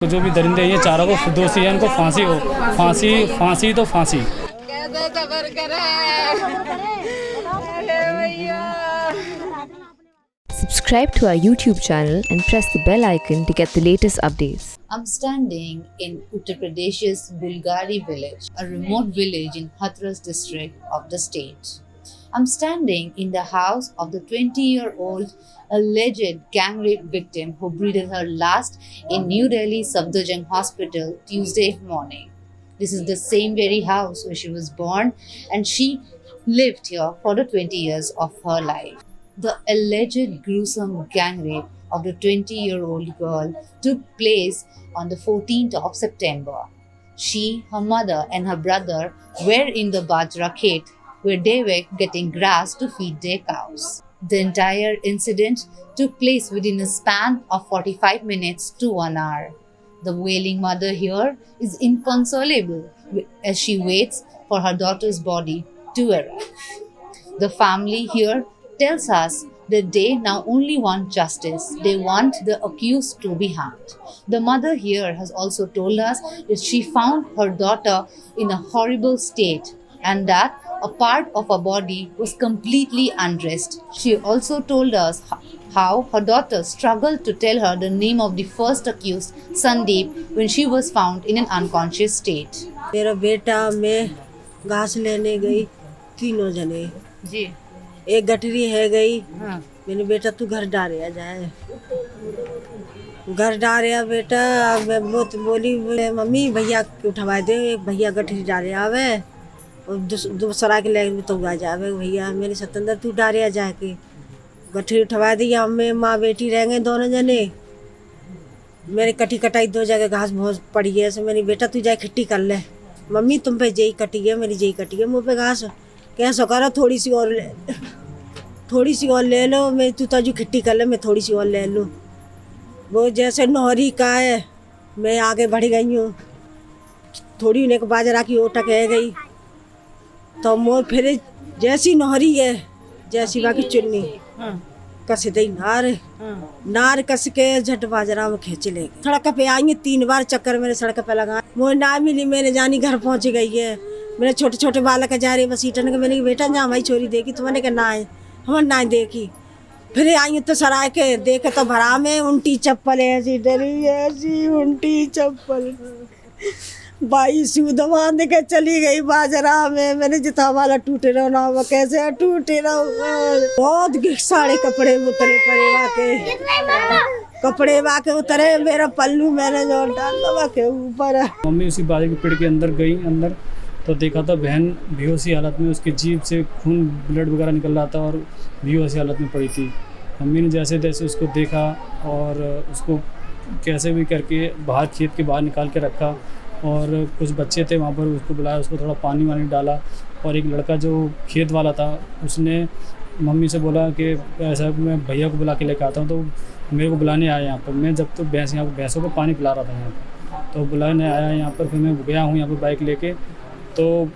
तो जो भी दरिंदे हैं ये चारों को दोषी है, इनको फांसी हो, फांसी तो फांसी। Subscribe to our YouTube channel and press the bell icon to get the latest updates. I'm standing in Uttar Pradesh's Bulgari village, a remote village in Hathras district of the state. I'm standing in the house of the 20-year-old alleged gang rape victim who breathed her last in New Delhi Safdarjung Hospital Tuesday morning. This is the same very house where she was born and she lived here for the 20 years of her life. The alleged gruesome gang rape of the 20-year-old girl took place on the 14th of September. She, her mother and her brother were in the Bajra khet where they were getting grass to feed their cows. The entire incident took place within a span of 45 minutes to 1 hour. The wailing mother here is inconsolable as she waits for her daughter's body to arrive. The family here tells us that they now only want justice. They want the accused to be hanged. The mother here has also told us that she found her daughter in a horrible state and that a part of her body was completely undressed. She also told us how her daughter struggled to tell her the name of the first accused, Sandeep, when she was found in an unconscious state. मेरा बेटा मैं घास लेने गई, तीनों जने जी एक गठरी है गई। हाँ मैंने बेटा तू घर डाले जाए, घर डाले बेटा। मैं बहुत बोली मम्मी भैया उठवा दे, एक भैया गठरी डाले आवे और दूसरा के लेके तो आ जावे भैया। मेरे सतंदर तू डाले जाके गठरी उठवा दी। मैं माँ बेटी रह गए दोनों जने। मेरी कटी कटाई दो जगह घास बहुत पड़ी है, ऐसे मेरी बेटा तू जाए खट्टी कर ले। मम्मी तुम पे जई कटी है, मेरी जई कटी है मुँह पे घास। कैसा करो थोड़ी सी और ले लो, मैं तू ताजू खट्टी कर ले, मैं थोड़ी सी और ले लूँ। वो जैसे नौहरी का है, मैं आगे बढ़ गई हूँ। थोड़ी उन्हें बाजरा की ओटक है गई तो मोर फिर जैसी नौहरी है जैसी बाकी चुन्नी कस दई नार कस के झट बाजरा में खींच ले। सड़क पे आई 3 बार चक्कर मेरे सड़क पे लगा, मोर ना मिली। मैंने जानी घर पहुंच गई है। मेरे छोटे छोटे बालक जा रहे बस ईटन के। मैंने बेटा जहाँ भाई छोरी देखी तो मैंने कहा ना है, हमारे ना देखी। फिर आई तो सराय के देखे तो भरा में उल्टी चप्पल ऐसी डरी, ऐसी उल्टी चप्पल बाई सूद बांध के चली गई बाजरा में। मैंने जितना वाला टूटे रहो ना वो कैसे टूटे रहो। बहुत सारे कपड़े उतरे पड़े वाके, कपड़े वाके उतरे। मेरा पल्लू मैंने जो डाला वाके ऊपर। मम्मी उसी बाजरे के पेड़ के अंदर गई, अंदर तो देखा था बहन बेहोशी हालत में, उसकी जीभ से खून ब्लड वगैरह निकल रहा था और बेहोशी हालत में पड़ी थी। मम्मी ने जैसे तैसे उसको देखा और उसको कैसे भी करके बाहर खेत के बाहर निकाल के रखा और कुछ बच्चे थे वहाँ पर, उसको बुलाया, उसको थोड़ा पानी वानी डाला। और एक लड़का जो खेत वाला था उसने मम्मी से बोला कि ऐसा मैं भैया को बुला के लेकर आता हूँ, तो मेरे को बुलाने आया यहाँ पर। मैं जब तो भैंसों को पानी पिला रहा था यहाँ पर, तो बुलाने आया यहाँ पर। फिर मैं गया हूँ यहाँ पर बाइक लेके, तो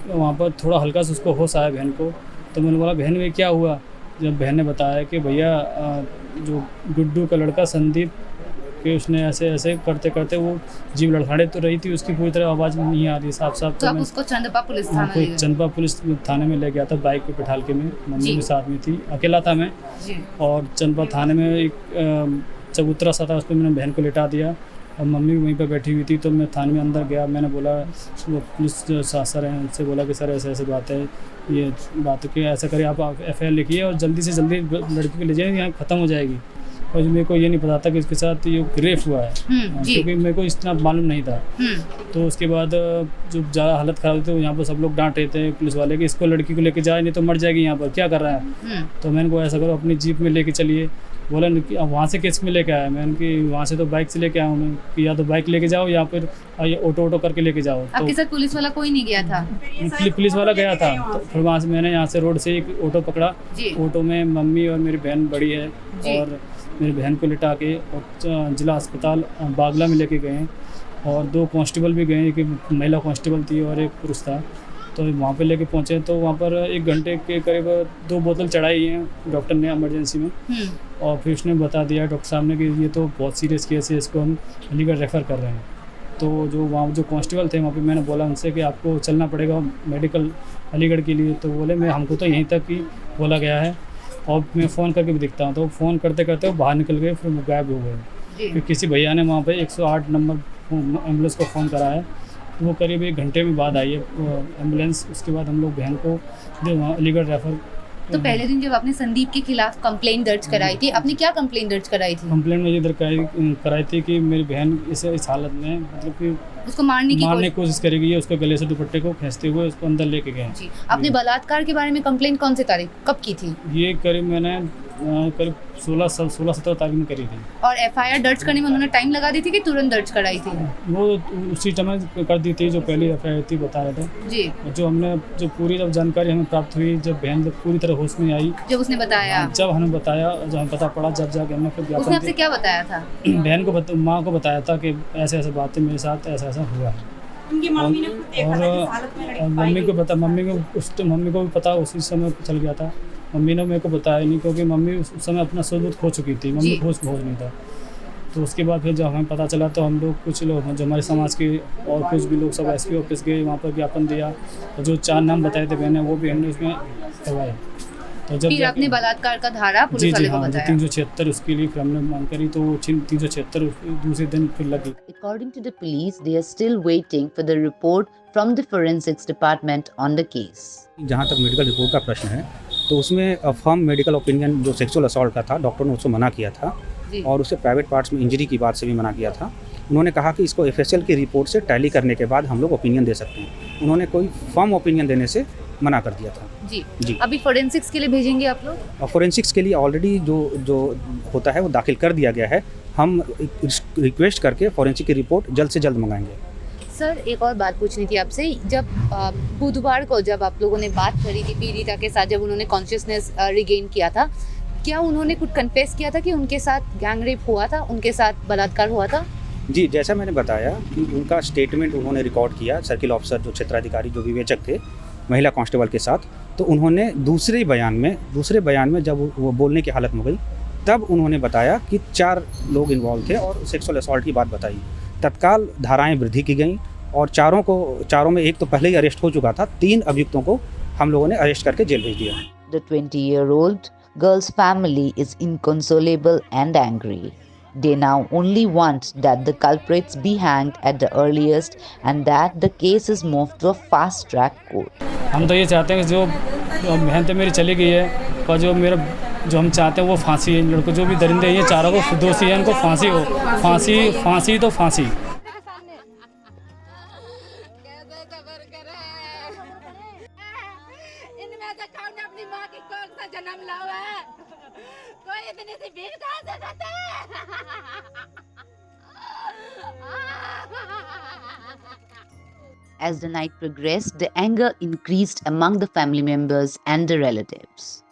वहाँ पर थोड़ा हल्का से उसको होश आया बहन को। तो मैंने बोला बहन में क्या हुआ? जब बहन ने बताया कि भैया जो गुड्डू का लड़का संदीप कि उसने ऐसे ऐसे करते करते वो जीभ लड़खड़े तो रही थी, उसकी पूरी तरह आवाज़ नहीं आ रही साफ। तो आप उसको चंदपा पुलिस थाना ले गए? चंदपा पुलिस थाने में ले गया था बाइक पे बिठाल के। मैं मम्मी के साथ में थी, अकेला था मैं। और चंदपा थाने में एक चबूतरा सा था, उस पर मैंने बहन को लिटा दिया और मम्मी वहीं पर बैठी हुई थी। तो मैं थाने में अंदर गया, मैंने बोला वो पुलिस जो सर हैं उनसे बोला कि सर ऐसे ऐसे बात है, ये बात कि ऐसा करिए आप FIR लिखिए और जल्दी से जल्दी लड़की को ले जाइए, यहाँ ख़त्म हो जाएगी। और मेरे को ये नहीं पता था कि इसके साथ ये रेप हुआ है, क्योंकि मेरे को इतना मालूम नहीं था। तो उसके बाद जो ज़्यादा हालत ख़राब थी यहाँ पर सब लोग डांट रहे थे पुलिस वाले कि इसको लड़की को लेके जाए, नहीं तो मर जाएगी, यहाँ पर क्या कर रहा है। तो मैंने को ऐसा करो अपनी जीप में लेके चलिए। बोला कि वहाँ से किस में लेके आया? मैंने कि वहाँ से तो बाइक से लेके आया हूँ मैं, कि या तो बाइक लेके जाओ या फिर ऑटो करके लेके जाओ। आपके साथ पुलिस वाला कोई नहीं गया था? पुलिस वाला गया था। तो फिर वहाँ से मैंने यहाँ से रोड से एक ऑटो पकड़ा। ऑटो में मम्मी और मेरी बहन बड़ी है और मेरी बहन को लिटा के और जिला अस्पताल बागला में लेके गए और 2 कांस्टेबल भी गए, एक महिला कांस्टेबल थी और एक पुरुष था। तो वहाँ पे लेके पहुँचे तो वहाँ पर 1 घंटे के करीब 2 बोतल चढ़ाई हैं डॉक्टर ने इमरजेंसी में। और फिर उसने बता दिया डॉक्टर साहब ने कि ये तो बहुत सीरियस केस है, इसको हम अलीगढ़ रेफ़र कर रहे हैं। तो जो वहाँ जो कांस्टेबल थे वहाँ पे मैंने बोला उनसे कि आपको चलना पड़ेगा मेडिकल अलीगढ़ के लिए, तो बोले मैं हमको तो यहीं तक ही बोला गया है और मैं फ़ोन करके भी दिखता हूँ। तो फ़ोन करते करते वो बाहर निकल गए, फिर वो गायब हो गए। फिर किसी भैया ने वहाँ पे 108 नंबर एम्बुलेंस को फ़ोन करा है, तो वो करीब 1 घंटे में बाद आई है एम्बुलेंस। उसके बाद हम लोग बहन को जो वहाँ अलीगढ़ रेफ़र। तो पहले दिन जब आपने संदीप के खिलाफ कंप्लेंट दर्ज कराई थी, आपने क्या कंप्लेंट दर्ज कराई थी? कंप्लेंट में ये कराई थी कि मेरी बहन इस हालत में मतलब कि उसको मारने की कोशिश करेगी, उसको गले से दुपट्टे को खींचते हुए उसको अंदर लेके गए। जी, आपने बलात्कार के बारे में कंप्लेंट कौन सी तारीख कब की थी? ये करीब मैंने करीब 16-17 तारीख में करी थी। और एफआईआर दर्ज करने में उन्होंने टाइम लगा दी थी कि तुरंत दर्ज कराई थी? वो उसी समय कर दी थी जो पहली एफआईआर थी, बता रहे थे जी। जो पूरी जब जानकारी हमें प्राप्त हुई, जब बहन जब पूरी तरह होश में आई, जब उसने बताया, जब हमें बताया, जब हमें पता पड़ा, जब जाके हमने फिर उसने आपसे क्या बताया था? बहन को माँ को बताया था कि ऐसे ऐसे बातें मेरे साथ ऐसा हुआ है। उनकी मम्मी ने खुद देखा था कि हालत में लड़की पाई गई। मम्मी को भी पता उसी समय चल गया था। मम्मी ने मेरे को बताया नहीं क्योंकि मम्मी उस समय अपना सबूत खो चुकी थी, मम्मी होश नहीं था। तो उसके बाद फिर जब हमें पता चला तो हम लोग कुछ लोग जो हमारे समाज के और कुछ भी लोग सब एसपी ऑफिस गए, वहाँ पर ज्ञापन दिया और जो 4 नाम बताए थे मैंने वो भी हमने उसमें करवाए। तो जब फिर आपने बलात्कार का धारा पुलिस वाले को बताया? 376 उसके लिए फिर हमने मांग करी तो 376 दूसरे दिन फिर लगी। According to the police, they are still waiting for the report from the forensics department on the case. जहाँ तक मेडिकल रिपोर्ट का प्रश्न है तो उसमें फर्म मेडिकल ओपिनियन जो सेक्सुअल असॉल्ट का था, डॉक्टर ने उसको मना किया था और उसे प्राइवेट पार्ट्स में इंजरी की बात से भी मना किया था। उन्होंने कहा कि इसको एफएसएल की रिपोर्ट से टैली करने के बाद हम लोग ओपिनियन दे सकते हैं। उन्होंने कोई फर्म ओपिनियन देने से मना कर दिया था। जी। अभी फोरेंसिक्स के लिए भेजेंगे आप लोग? फोरेंसिक्स के लिए ऑलरेडी जो होता है वो दाखिल कर दिया गया है। हम रिक्वेस्ट करके फोरेंसिक की रिपोर्ट जल्द से जल्द मंगाएंगे। सर, एक और बात पूछनी थी आपसे। जब बुधवार को जब आप लोगों ने बात करी थी पीड़िता के साथ, जब उन्होंने कॉन्शियसनेस रिगेन किया था, क्या उन्होंने कुछ कन्फेस किया था कि उनके साथ गैंग रेप हुआ था, उनके साथ बलात्कार हुआ था? जी, जैसा मैंने बताया कि उनका स्टेटमेंट उन्होंने रिकॉर्ड किया, सर्किल ऑफिसर जो क्षेत्राधिकारी जो विवेचक थे महिला कांस्टेबल के साथ। तो उन्होंने दूसरे बयान में जब वो बोलने की हालत में गई तब उन्होंने बताया कि 4 लोग इन्वॉल्व थे और सेक्सुअल असॉल्ट की बात बताई। तत्काल धाराएं वृद्धि की गई और चारों में एक तो पहले ही अरेस्ट हो चुका था, 3 अभियुक्तों को हम लोगों ने अरेस्ट करके जेल भेज दिया। The 20-year-old girl's family is inconsolable and angry. They now only want that the culprits be hanged at the earliest and that the case is moved to a fast-track court. हम तो ये चाहते हैं कि जो बहन तो मेरी चली गई है और जो हम चाहते हैं वो फांसी है। इन लड़कों जो भी दरिंदे ये चारों को दोषी है, इनको फांसी हो, फांसी तो फांसी। इनमें से कौन ने अपनी माँ की कोख से जन्म लाया है? कोई इतनी सी भीड़ कहाँ से देता है? As the night progressed, the anger increased among the family members and the relatives.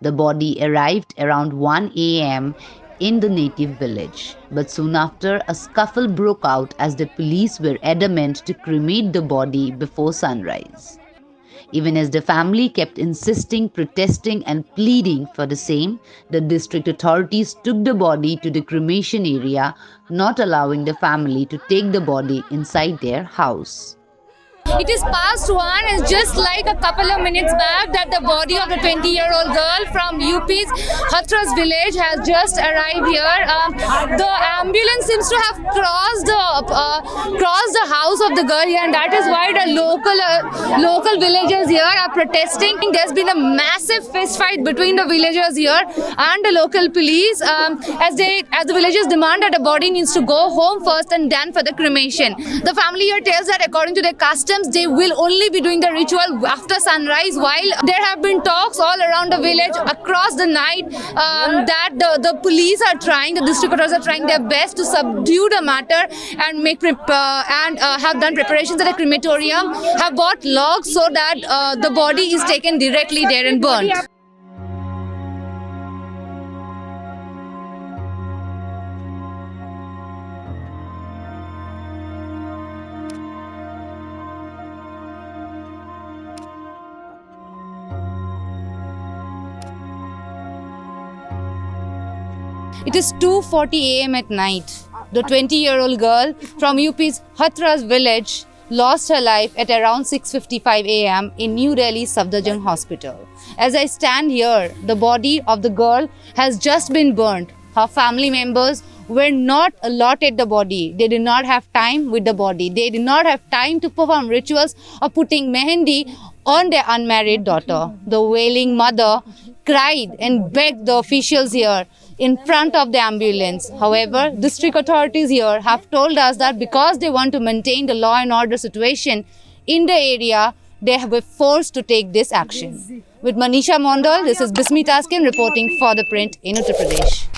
The body arrived around 1 a.m. in the native village, but soon after, a scuffle broke out as the police were adamant to cremate the body before sunrise. Even as the family kept insisting, protesting, and pleading for the same, the district authorities took the body to the cremation area, not allowing the family to take the body inside their house. It is past 1. It's just like a couple of minutes back that the body of the 20-year-old girl from UP's Hathras village has just arrived here. The ambulance seems to have crossed the house of the girl here, and that is why the local villagers here are protesting. There's been a massive fist fight between the villagers here and the local police as the villagers demand that the body needs to go home first and then for the cremation. The family here tells that according to their customs, they will only be doing the ritual after sunrise, while there have been talks all around the village across the night that the police are trying, the district authorities are trying their best to subdue the matter and have done preparations at the crematorium, have bought logs so that the body is taken directly there and burnt. It is 2:40 a.m. at night. The 20-year-old girl from UP's Hathras village lost her life at around 6:55 a.m. in New Delhi's Safdarjung Hospital. As I stand here, the body of the girl has just been burnt. Her family members were not allotted the body. They did not have time with the body. They did not have time to perform rituals of putting mehendi on their unmarried daughter. The wailing mother cried and begged the officials here in front of the ambulance. However, district authorities here have told us that because they want to maintain the law and order situation in the area, they have been forced to take this action. With Manisha Mondal, this is Bismita Askin reporting for The Print in Uttar Pradesh.